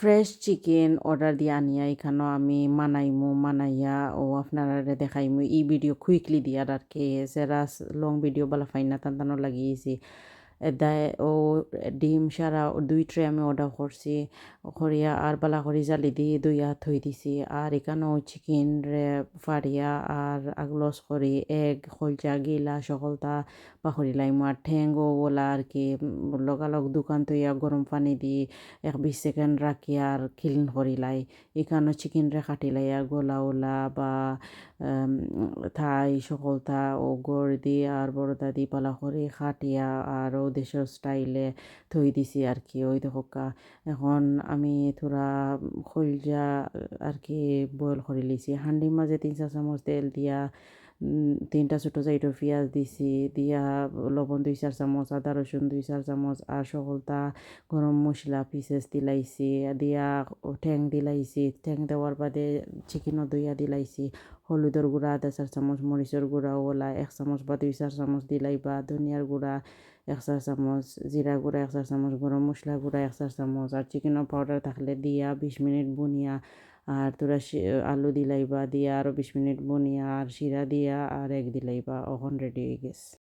Fresh chicken order দিয়ে আনিয়া এখানেও আমি মানাইয়া ও আপনারা দেখাইমু ই ভিডিও কুইকলি দিয়ার আর কি যারা লং ভিডিও বালা ফাইনা টানটানো লাগিয়েছি এদায় ও ডিম সারা 2 ট্রে আমি অর্ডার করছি করিয়া আর বালা করি জালি দিয়ে দইয়া থই দিছি আর এখানেও চিকেন রে ফাড়িয়া আর আগলস করি এগ খলচা গিলা সকলতা পাখরিলাইম আর ঠেঙ্গো বলা আর কি লগালগ দোকান তৈয়া গরম পানি দি 1-20 সেকেন্ড রাখি আর ক্লিন করিলাই এখানেও চিকেন রে কাটিলাইয়া গোলা ওলা বা থাই সকলতা ও গড় দিয়ে আর বড়দা দি পালা করে খাটিয়া আর ও দেশের স্টাইলে থই দিছি আর কি ওই দেখা এখন আমি থোড়া খলজা আর কি বয়েল করে লিছি হান্ডির মাঝে 3-4 চামচ তেল দিয়া 3টা ছোটো সাইডের পেঁয়াজ দিছি দিয়া লবণ 2-4 চামচ আদা রসুন 2-4 চামচ আর সকলতা গরম মশলা পিসেস দিলাইছি দিয়া ঠ্যাং দিলাইছি ঠ্যাং দেওয়ার বাদে চিকেনও দইয়া দিলাইছি হলুদের গুঁড়া 1/2 চামচ মরিচের গুঁড়া ওলা 1 চামচ বা 2-4 চামচ দিলাইবা ধনিয়ার গুঁড়া 1/4 চামচ জিরা গুঁড়া 1/4 চামচ গরম মশলা গুঁড়া 1/4 চামচ আর চিকেনের পাউডার থাকলে দিয়া 20 মিনিট বুনিয়া আর তোরা আলু দিলাইবা দিয়া আরও 20 মিনিট বুনিয়া আর শিরা দিয়া আর এগ দিলাইবা ওখন রেডি হয়ে গেছে।